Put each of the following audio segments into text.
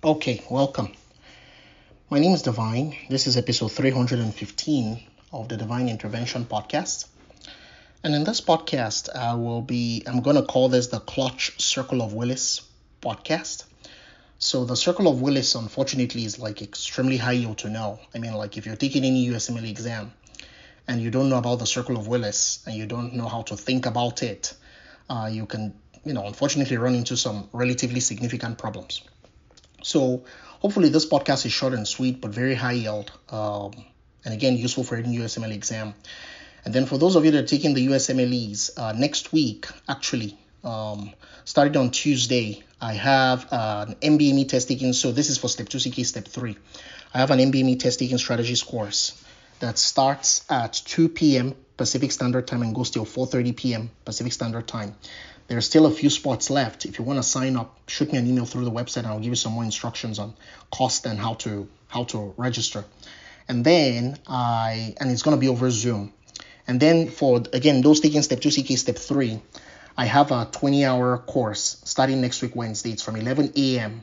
Okay, welcome. My name is Divine. This is episode 315 of the Divine Intervention Podcast. And in this podcast, I'm going to call this the Clutch Circle of Willis podcast. So the Circle of Willis, unfortunately, is like extremely high yield to know. I mean, like if you're taking any USMLE exam and you don't know about the Circle of Willis and you don't know how to think about it, you can, unfortunately run into some relatively significant problems. So hopefully this podcast is short and sweet, but very high yield. And again, useful for any USMLE exam. And then for those of you that are taking the USMLEs, next week, actually, starting on Tuesday, I have an MBME test taking. So this is for Step 2 CK, Step 3. I have an MBME test taking strategies course that starts at 2 p.m. Pacific Standard Time and goes till 4:30 p.m. Pacific Standard Time. There are still a few spots left. If you want to sign up, shoot me an email through the website and I'll give you some more instructions on cost and how to register. And then and it's going to be over Zoom. And then for, again, those taking Step 2 CK, Step 3, I have a 20-hour course starting next week, Wednesday. It's from 11 a.m.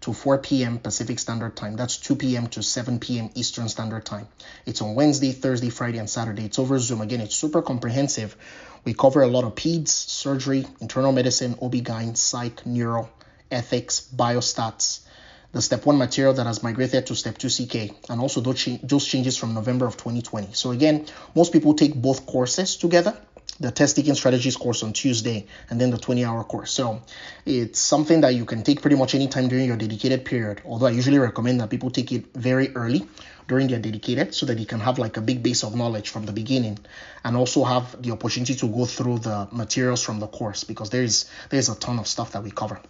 to 4 p.m. Pacific Standard Time. That's 2 p.m. to 7 p.m. Eastern Standard Time. It's on Wednesday, Thursday, Friday, and Saturday. It's over Zoom. Again, it's super comprehensive. We cover a lot of peds, surgery, internal medicine, OB-GYN, psych, neuro, ethics, biostats, the Step 1 material that has migrated to Step 2 CK, and also those changes from November of 2020. So again, most people take both courses together, the test taking strategies course on Tuesday and then the 20-hour course. So it's something that you can take pretty much any time during your dedicated period, although I usually recommend that people take it very early during their dedicated so that you can have like a big base of knowledge from the beginning and also have the opportunity to go through the materials from the course, because there's a ton of stuff that we cover.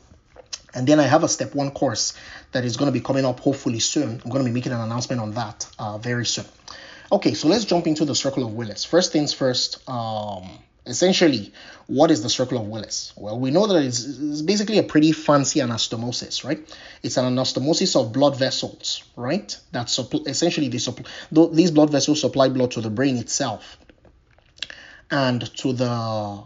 And then I have a Step 1 course that is going to be coming up hopefully soon. I'm going to be making an announcement on that very soon. Okay, so let's jump into the Circle of Willis. First things first, essentially, what is the Circle of Willis? Well, we know that it's basically a pretty fancy anastomosis, right? It's an anastomosis of blood vessels, right? That's essentially these blood vessels supply blood to the brain itself and to the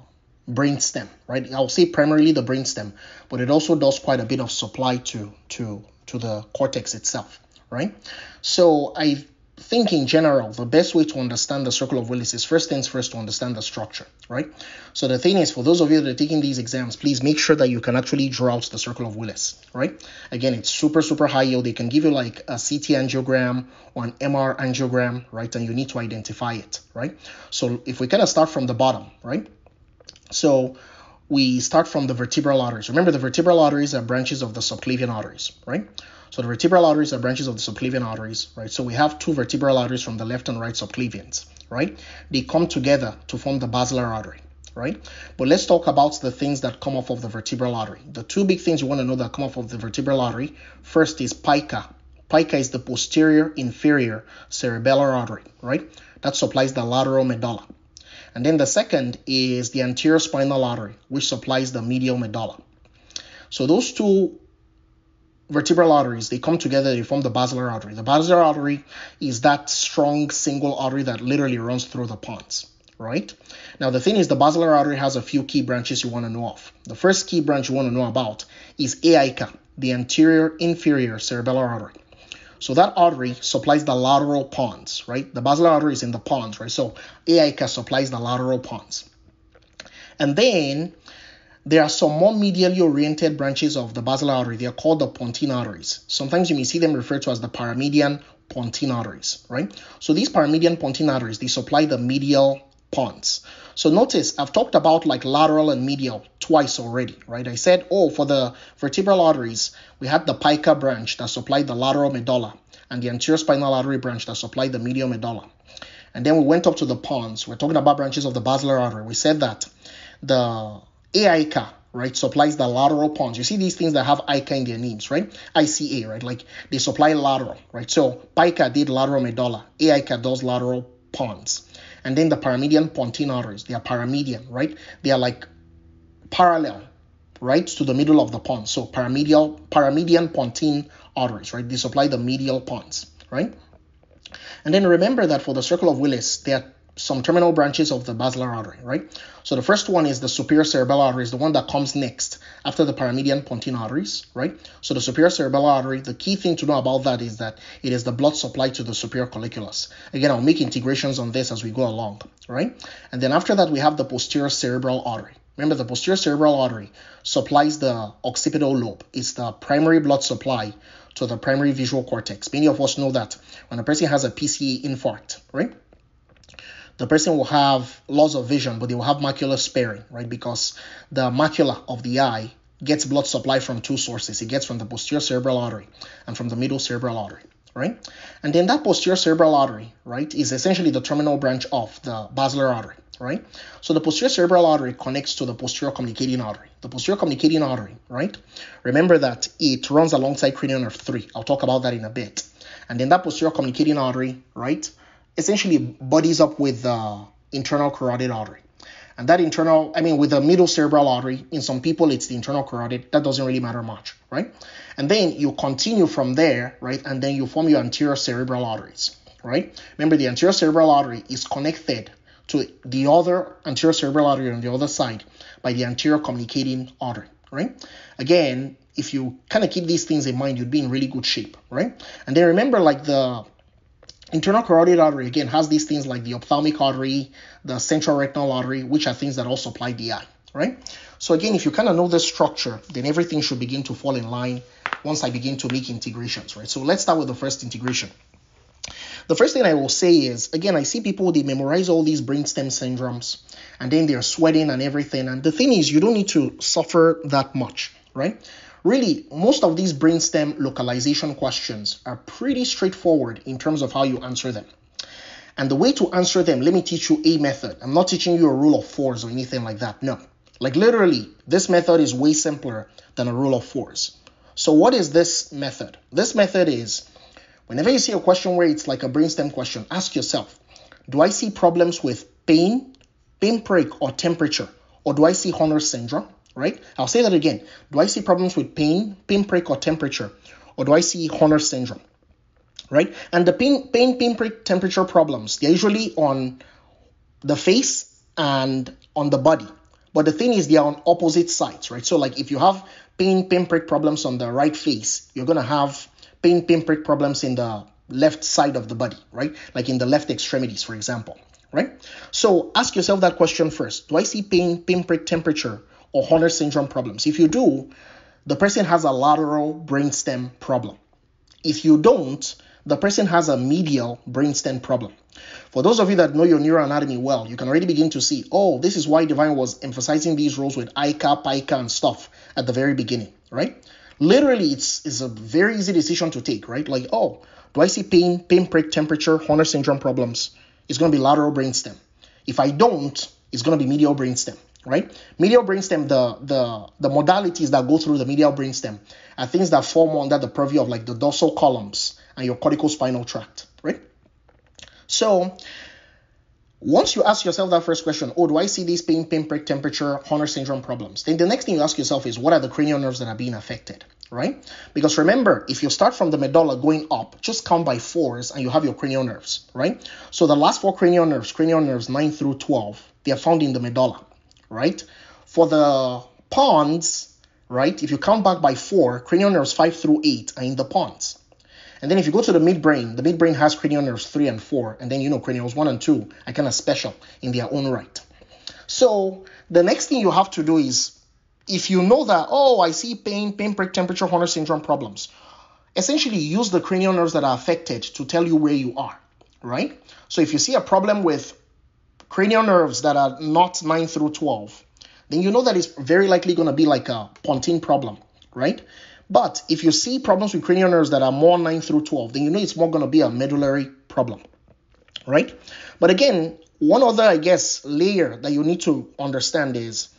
brain stem, right? I'll say primarily the brain stem, but it also does quite a bit of supply to the cortex itself, right? So I think in general, the best way to understand the Circle of Willis is first things first to understand the structure, right? So the thing is, for those of you that are taking these exams, please make sure that you can actually draw out the Circle of Willis, right? Again, it's super, super high yield. They can give you like a CT angiogram or an MR angiogram, right? And you need to identify it, right? So if we kind of start from the bottom, right? So we start from the vertebral arteries. Remember, the vertebral arteries are branches of the subclavian arteries, right? So the vertebral arteries are branches of the subclavian arteries, right? So we have two vertebral arteries from the left and right subclavians, right? They come together to form the basilar artery, right? But let's talk about the things that come off of the vertebral artery. The two big things you want to know that come off of the vertebral artery, first is pica. Pica is the posterior inferior cerebellar artery, right? That supplies the lateral medulla. And then the second is the anterior spinal artery, which supplies the medial medulla. So those two vertebral arteries, they come together, they form the basilar artery. The basilar artery is that strong single artery that literally runs through the pons, right? Now, the thing is, the basilar artery has a few key branches you want to know of. The first key branch you want to know about is AICA, the anterior inferior cerebellar artery. So that artery supplies the lateral pons, right? The basilar artery is in the pons, right? So AICA supplies the lateral pons. And then there are some more medially oriented branches of the basilar artery. They are called the pontine arteries. Sometimes you may see them referred to as the paramedian pontine arteries, right? So these paramedian pontine arteries, they supply the medial pons. So notice I've talked about like lateral and medial twice already, right? I said, for the vertebral arteries, we had the pica branch that supplied the lateral medulla and the anterior spinal artery branch that supplied the medial medulla. And then we went up to the pons. We're talking about branches of the basilar artery. We said that the AICA, right, supplies the lateral pons. You see these things that have ICA in their names, right? ICA, right? Like they supply lateral, right? So pica did lateral medulla. AICA does lateral pons. And then the paramedian pontine arteries, they are paramedian, right? They are like parallel, right, to the middle of the pons. So paramedian pontine arteries, right? They supply the medial pons, right? And then remember that for the Circle of Willis, there are some terminal branches of the basilar artery, right? So the first one is the superior cerebellar artery, is the one that comes next after the paramedian pontine arteries, right? So the superior cerebellar artery, the key thing to know about that is that it is the blood supply to the superior colliculus. Again, I'll make integrations on this as we go along, right? And then after that, we have the posterior cerebral artery. Remember, the posterior cerebral artery supplies the occipital lobe. It's the primary blood supply to the primary visual cortex. Many of us know that when a person has a PCA infarct, right? The person will have loss of vision, but they will have macular sparing, right? Because the macula of the eye gets blood supply from two sources. It gets from the posterior cerebral artery and from the middle cerebral artery, right? And then that posterior cerebral artery, right, is essentially the terminal branch of the basilar artery, right? So the posterior cerebral artery connects to the posterior communicating artery. The posterior communicating artery, right? Remember that it runs alongside cranial nerve 3. I'll talk about that in a bit. And then that posterior communicating artery, right, essentially buddies up with the internal carotid artery. And that with the middle cerebral artery, in some people it's the internal carotid. That doesn't really matter much, right? And then you continue from there, right? And then you form your anterior cerebral arteries, right? Remember, the anterior cerebral artery is connected to the other anterior cerebral artery on the other side by the anterior communicating artery, right? Again, if you kind of keep these things in mind, you'd be in really good shape, right? And then remember, like, the internal carotid artery, again, has these things like the ophthalmic artery, the central retinal artery, which are things that all supply the eye, right? So again, if you kind of know this structure, then everything should begin to fall in line once I begin to make integrations, right? So let's start with the first integration. The first thing I will say is, again, I see people, they memorize all these brainstem syndromes, and then they're sweating and everything. And the thing is, you don't need to suffer that much, right? Really, most of these brainstem localization questions are pretty straightforward in terms of how you answer them. And the way to answer them, let me teach you a method. I'm not teaching you a rule of fours or anything like that. No. Like, literally, this method is way simpler than a rule of fours. So what is this method? This method is, whenever you see a question where it's like a brainstem question, ask yourself, do I see problems with pain, pinprick, or temperature? Or do I see Horner syndrome? Right? I'll say that again. Do I see problems with pain, pinprick, or temperature? Or do I see Horner syndrome? Right? And the pain, pinprick, temperature problems, they're usually on the face and on the body. But the thing is, they are on opposite sides, right? So like if you have pain, pinprick problems on the right face, you're going to have pain, pinprick problems in the left side of the body, right? Like in the left extremities, for example, right? So ask yourself that question first. Do I see pain, pinprick, temperature, or Horner syndrome problems? If you do, the person has a lateral brainstem problem. If you don't, the person has a medial brainstem problem. For those of you that know your neuroanatomy well, you can already begin to see, oh, this is why Divine was emphasizing these roles with ICA, PICA, and stuff at the very beginning, right? Literally, it's a very easy decision to take, right? Like, oh, do I see pain, pinprick, temperature, Horner syndrome problems? It's going to be lateral brainstem. If I don't, it's going to be medial brainstem. Right? Medial brainstem, the modalities that go through the medial brainstem are things that form under the purview of like the dorsal columns and your corticospinal tract, right? So once you ask yourself that first question, oh, do I see these pain, pinprick, temperature, Horner syndrome problems? Then the next thing you ask yourself is, what are the cranial nerves that are being affected, right? Because remember, if you start from the medulla going up, just count by fours and you have your cranial nerves, right? So the last four cranial nerves 9 through 12, they are found in the medulla. Right? For the pons, right, if you count back by 4, cranial nerves 5 through 8 are in the pons. And then if you go to the midbrain has cranial nerves 3 and 4, and then cranials 1 and 2 are kind of special in their own right. So the next thing you have to do is, if you know that, oh, I see pain, pinprick, temperature, Horner syndrome problems, essentially use the cranial nerves that are affected to tell you where you are, right? So if you see a problem with cranial nerves that are not 9 through 12, then you know that it's very likely going to be like a pontine problem, right? But if you see problems with cranial nerves that are more 9 through 12, then you know it's more going to be a medullary problem, right? But again, one other, I guess, layer that you need to understand is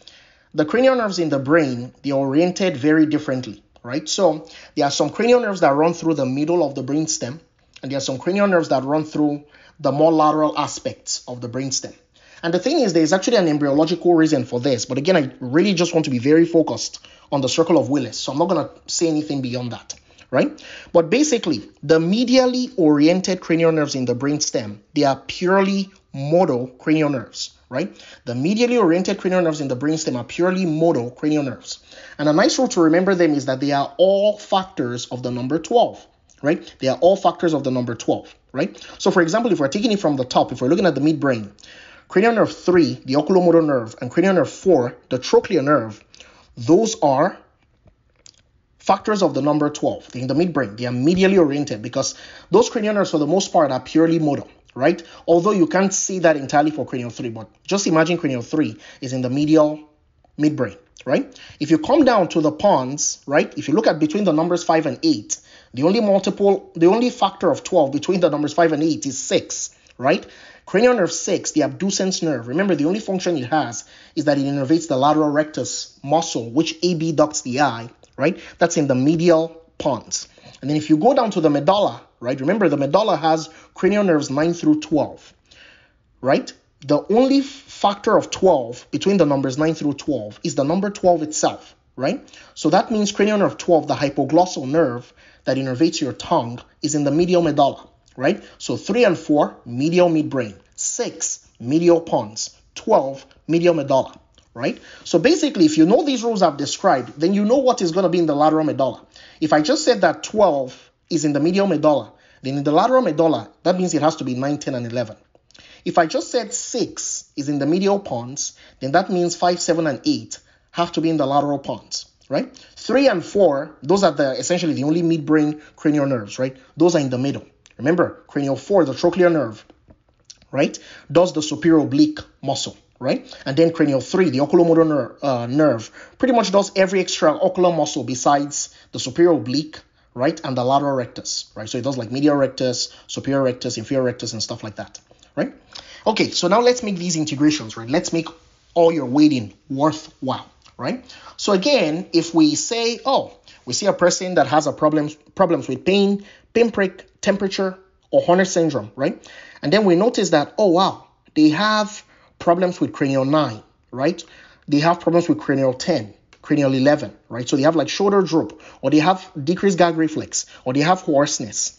the cranial nerves in the brain, they're oriented very differently, right? So there are some cranial nerves that run through the middle of the brainstem, and there are some cranial nerves that run through the more lateral aspects of the brainstem. And the thing is, there's actually an embryological reason for this. But again, I really just want to be very focused on the circle of Willis. So I'm not going to say anything beyond that, right? But basically, the medially oriented cranial nerves in the brainstem, they are purely modal cranial nerves, right? The medially oriented cranial nerves in the brainstem are purely modal cranial nerves. And a nice rule to remember them is that they are all factors of the number 12, right? They are all factors of the number 12, right? So for example, if we're taking it from the top, if we're looking at the midbrain, cranial nerve 3, the oculomotor nerve, and cranial nerve 4, the trochlear nerve, those are factors of the number 12. They're in the midbrain. They are medially oriented because those cranial nerves, for the most part, are purely modal, right? Although you can't see that entirely for cranial 3, but just imagine cranial 3 is in the medial midbrain, right? If you come down to the pons, right, if you look at between the numbers 5 and 8, the only factor of 12 between the numbers 5 and 8 is 6, right? Cranial nerve 6, the abducens nerve, remember the only function it has is that it innervates the lateral rectus muscle, which abducts the eye, right? That's in the medial pons. And then if you go down to the medulla, right? Remember the medulla has cranial nerves 9 through 12, right? The only factor of 12 between the numbers 9 through 12 is the number 12 itself, right? So that means cranial nerve 12, the hypoglossal nerve that innervates your tongue, is in the medial medulla, right? So 3 and 4, medial midbrain. 6, medial pons. 12, medial medulla, right? So basically, if you know these rules I've described, then you know what is going to be in the lateral medulla. If I just said that 12 is in the medial medulla, then in the lateral medulla, that means it has to be 9, 10, and 11. If I just said 6 is in the medial pons, then that means 5, 7, and 8 have to be in the lateral pons, right? 3 and 4, those are essentially the only midbrain cranial nerves, right? Those are in the middle. Remember, cranial 4, the trochlear nerve, right, does the superior oblique muscle, right? And then cranial 3, the oculomotor nerve, pretty much does every extra ocular muscle besides the superior oblique, right, and the lateral rectus, right? So it does like medial rectus, superior rectus, inferior rectus, and stuff like that, right? Okay, so now let's make these integrations, right? Let's make all your weighting worthwhile, right? So again, if we say, we see a person that has problems with pain, pinprick, temperature, or Horner syndrome, right? And then we notice that, they have problems with cranial 9, right? They have problems with cranial 10, cranial 11, right? So they have like shoulder droop, or they have decreased gag reflex, or they have hoarseness.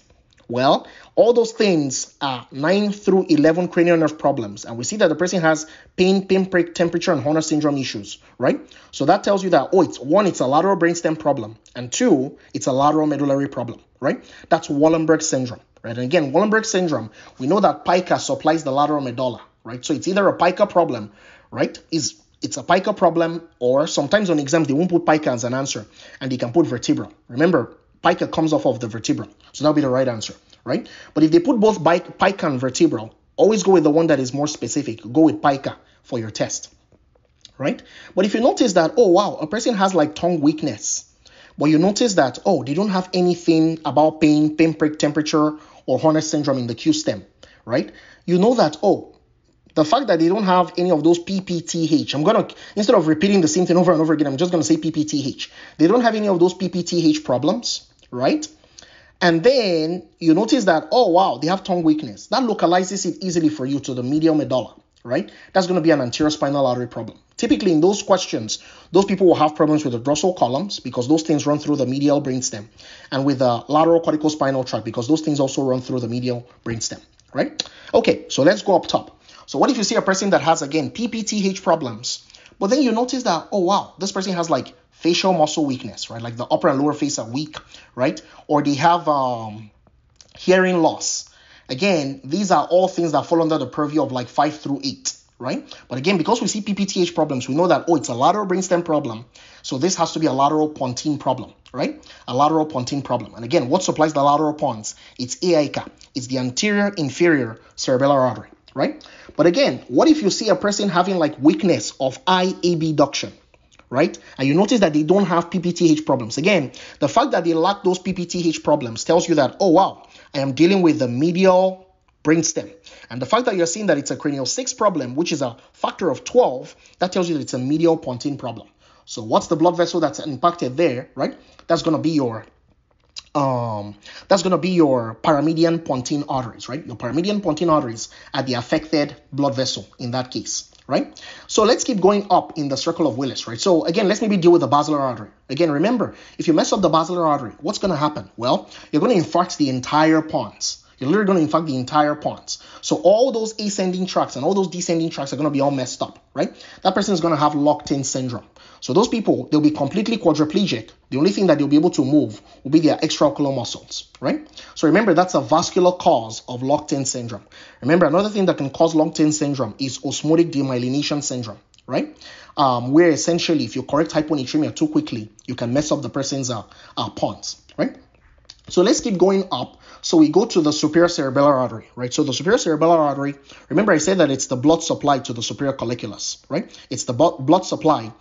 Well, all those things are 9 through 11 cranial nerve problems. And we see that the person has pain, pinprick, temperature, and Horner syndrome issues, right? So that tells you that, it's a lateral brainstem problem. And 2, it's a lateral medullary problem, right? That's Wallenberg syndrome, right? And again, Wallenberg syndrome, we know that pica supplies the lateral medulla, right? So it's either a pica problem, right? It's a pica problem, or sometimes on exams, they won't put pica as an answer, and they can put vertebral. Remember, pica comes off of the vertebral, so that'll be the right answer, right? But if they put both pica and vertebral, always go with the one that is more specific. Go with pica for your test, right? But if you notice that, a person has like tongue weakness, but you notice that, they don't have anything about pain, pinprick, temperature, or Horner syndrome in the Q stem, right? You know that, the fact that they don't have any of those PPTH, instead of repeating the same thing over and over again, I'm just going to say PPTH. They don't have any of those PPTH problems, right? And then you notice that, they have tongue weakness. That localizes it easily for you to the medial medulla, right? That's going to be an anterior spinal artery problem. Typically in those questions, those people will have problems with the dorsal columns because those things run through the medial brainstem, and with the lateral corticospinal tract because those things also run through the medial brainstem, right? Okay, so let's go up top. So what if you see a person that has, again, PPTH problems, but then you notice that, this person has like facial muscle weakness, right? Like the upper and lower face are weak, right? Or they have hearing loss. Again, these are all things that fall under the purview of like 5 through 8, right? But again, because we see PPTH problems, we know that, it's a lateral brainstem problem. So this has to be a lateral pontine problem, right? A lateral pontine problem. And again, what supplies the lateral pons? It's AICA. It's the anterior inferior cerebellar artery, right? But again, what if you see a person having like weakness of eye abduction, right? And you notice that they don't have PPTH problems. Again, the fact that they lack those PPTH problems tells you that, I am dealing with the medial brainstem. And the fact that you're seeing that it's a cranial 6 problem, which is a factor of 12, that tells you that it's a medial pontine problem. So what's the blood vessel that's impacted there, right? That's going to be your that's going to be your paramedian pontine arteries, right? Your paramedian pontine arteries are the affected blood vessel in that case, right? So let's keep going up in the circle of Willis, right? So again, let's maybe deal with the basilar artery. Again, remember, if you mess up the basilar artery, what's going to happen? Well, you're going to infarct the entire pons. You're literally going to infarct the entire pons. So all those ascending tracts and all those descending tracts are going to be all messed up, right? That person is going to have locked-in syndrome. So those people, they'll be completely quadriplegic. The only thing that they'll be able to move will be their extraocular muscles, right? So remember, that's a vascular cause of locked-in syndrome. Remember, another thing that can cause locked-in syndrome is osmotic demyelination syndrome, right? Where essentially, if you correct hyponatremia too quickly, you can mess up the person's pons, right? So let's keep going up. So we go to the superior cerebellar artery, right? So the superior cerebellar artery, remember I said that it's the blood supply to the superior colliculus, right? It's the blood supply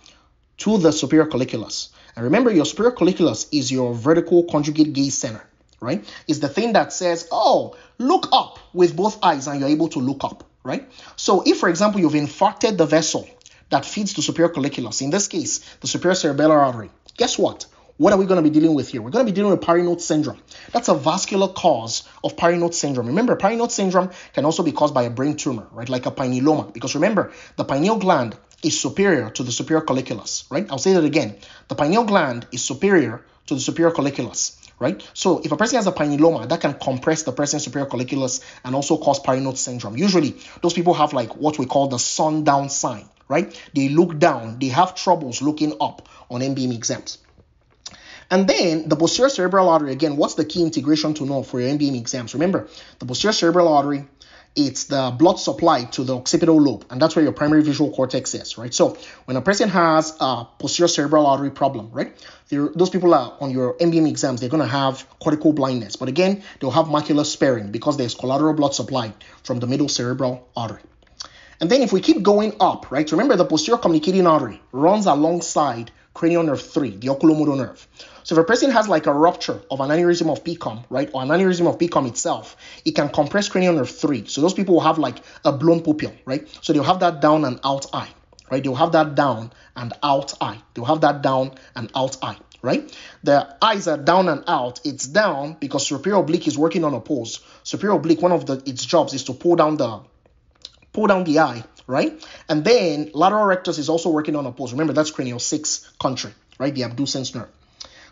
to the superior colliculus. And remember, your superior colliculus is your vertical conjugate gaze center, right? It's the thing that says, oh, look up with both eyes, and you're able to look up, right? So if, for example, you've infarcted the vessel that feeds the superior colliculus, in this case, the superior cerebellar artery, guess what? What are we going to be dealing with here? We're going to be dealing with Parinode syndrome. That's a vascular cause of Parinode syndrome. Remember, Parinode syndrome can also be caused by a brain tumor, right? Like a pinealoma. Because remember, the pineal gland is superior to the superior colliculus, right? I'll say that again. The pineal gland is superior to the superior colliculus, right? So if a person has a pinealoma, that can compress the person's superior colliculus and also cause Parinode syndrome. Usually, those people have like what we call the sundown sign, right? They look down. They have troubles looking up on MBM exams. And then the posterior cerebral artery, again, what's the key integration to know for your MBM exams? Remember, the posterior cerebral artery, it's the blood supply to the occipital lobe, and that's where your primary visual cortex is, right? So when a person has a posterior cerebral artery problem, right, those people are on your MBM exams, they're going to have cortical blindness. But again, they'll have macular sparing because there's collateral blood supply from the middle cerebral artery. And then if we keep going up, right, remember the posterior communicating artery runs alongside cranial nerve 3, the oculomotor nerve. So if a person has like a rupture of an aneurysm of PCOM, right, or an aneurysm of PCOM itself, it can compress cranial nerve 3. So those people will have like a blown pupil, right? So they'll have that down and out eye, right? They'll have that down and out eye. They'll have that down and out eye, right? The eyes are down and out. It's down because superior oblique is working on a pose. Superior oblique, one of its jobs is to pull down the eye, right? And then lateral rectus is also working on a pose. Remember, that's cranial 6 country, right? The abducens nerve.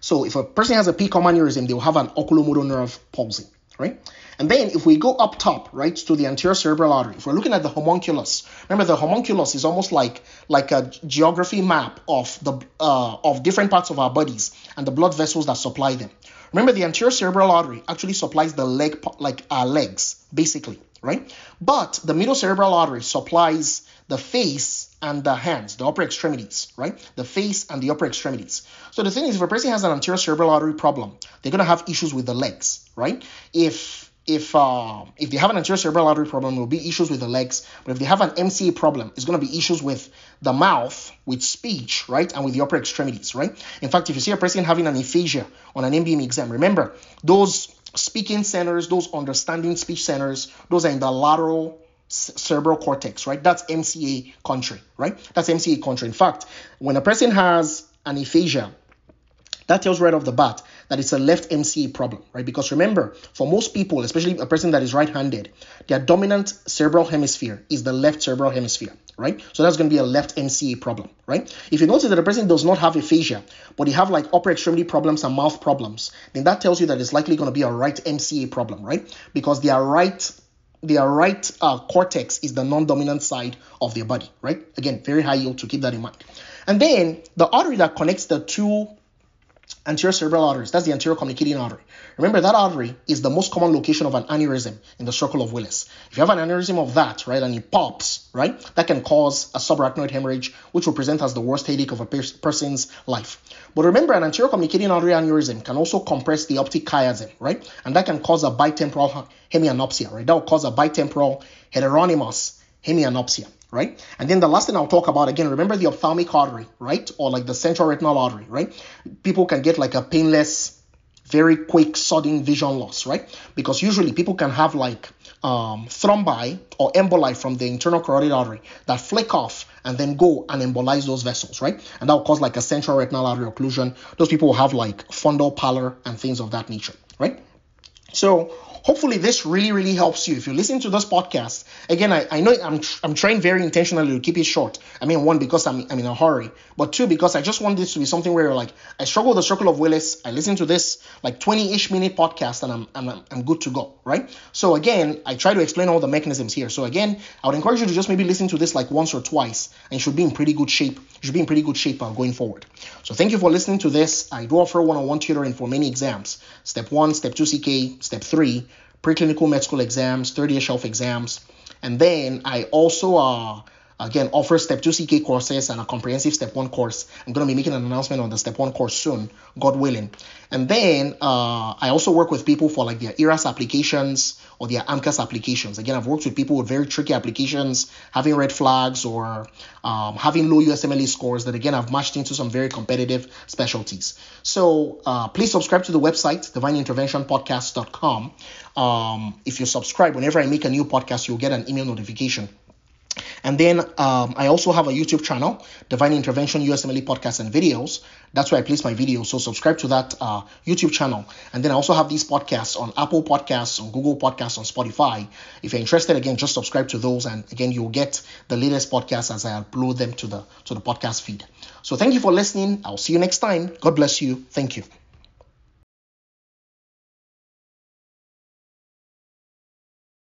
So if a person has a PCOM aneurysm, they will have an oculomotor nerve palsy, right? And then if we go up top, right, to the anterior cerebral artery, if we're looking at the homunculus, remember the homunculus is almost like a geography map of different parts of our bodies and the blood vessels that supply them. Remember, the anterior cerebral artery actually supplies the leg, like our legs, basically, right? But the middle cerebral artery supplies the face and the hands, the upper extremities, right? The face and the upper extremities. So the thing is, if a person has an anterior cerebral artery problem, they're going to have issues with the legs, right? If they have an anterior cerebral artery problem, it will be issues with the legs. But if they have an MCA problem, it's going to be issues with the mouth, with speech, right? And with the upper extremities, right? In fact, if you see a person having an aphasia on an MBM exam, remember, those speaking centers, those understanding speech centers, those are in the lateral cerebral cortex, right? That's MCA country, right? That's MCA country. In fact, when a person has an aphasia, that tells right off the bat that it's a left MCA problem, right? Because remember, for most people, especially a person that is right-handed, their dominant cerebral hemisphere is the left cerebral hemisphere, right? So that's going to be a left MCA problem, right? If you notice that a person does not have aphasia, but they have like upper extremity problems and mouth problems, then that tells you that it's likely going to be a right MCA problem, right? Because their right cortex is the non-dominant side of their body, right? Again, very high yield, to keep that in mind. And then the artery that connects the two anterior cerebral arteries, that's the anterior communicating artery. Remember, that artery is the most common location of an aneurysm in the circle of Willis. If you have an aneurysm of that, right, and it pops, right, that can cause a subarachnoid hemorrhage, which will present as the worst headache of a person's life. But remember, an anterior communicating artery aneurysm can also compress the optic chiasm, right, and that can cause a bitemporal hemianopsia, right? That will cause a bitemporal heteronymous hemianopsia, right? And then the last thing I'll talk about, again, remember the ophthalmic artery, right? Or like the central retinal artery, right? People can get like a painless, very quick, sudden vision loss, right? Because usually people can have like thrombi or emboli from the internal carotid artery that flake off and then go and embolize those vessels, right? And that will cause like a central retinal artery occlusion. Those people will have like fundal pallor and things of that nature, right? So hopefully this really helps you. If you listen to this podcast, again, I know I'm trying very intentionally to keep it short. I mean, one, because I'm in a hurry, but two, because I just want this to be something where you're like, I struggle with the circle of Willis. I listen to this like 20-ish minute podcast and I'm good to go, right? So again, I try to explain all the mechanisms here. So again, I would encourage you to just maybe listen to this like once or twice, and you should be in pretty good shape. You should be in pretty good shape going forward. So thank you for listening to this. I do offer one-on-one tutoring for many exams. Step 1, Step 2 CK, Step 3, preclinical med school exams, 30-year shelf exams. And then I also again offer Step 2 CK courses and a comprehensive Step 1 course. I'm going to be making an announcement on the Step 1 course soon, God willing. And then I also work with people for like their ERAS applications or their AMCAS applications. Again, I've worked with people with very tricky applications, having red flags or having low USMLE scores that, again, I've matched into some very competitive specialties. So please subscribe to the website, divineinterventionpodcastscomp7998. If you subscribe, whenever I make a new podcast, you'll get an email notification. And then I also have a YouTube channel, Divine Intervention USMLE Podcasts and Videos. That's where I place my videos. So subscribe to that YouTube channel. And then I also have these podcasts on Apple Podcasts, on Google Podcasts, on Spotify. If you're interested, again, just subscribe to those. And again, you'll get the latest podcasts as I upload them to the podcast feed. So thank you for listening. I'll see you next time. God bless you. Thank you.